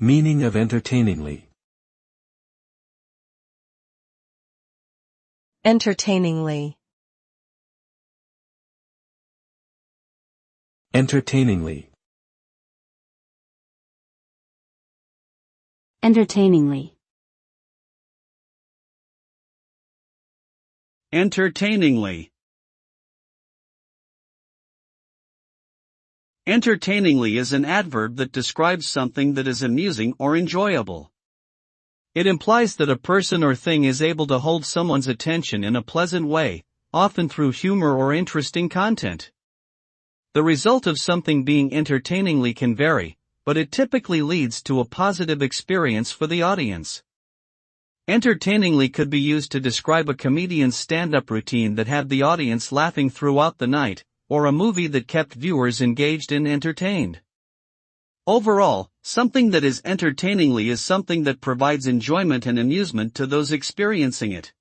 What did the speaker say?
Meaning of entertainingly. Entertainingly. Entertainingly. Entertainingly. Entertainingly. Entertainingly is an adverb that describes something that is amusing or enjoyable. It implies that a person or thing is able to hold someone's attention in a pleasant way, often through humor or interesting content. The result of something being entertainingly can vary, but it typically leads to a positive experience for the audience. Entertainingly could be used to describe a comedian's stand-up routine that had the audience laughing throughout the night, or a movie that kept viewers engaged and entertained. Overall, something that is entertainingly is something that provides enjoyment and amusement to those experiencing it.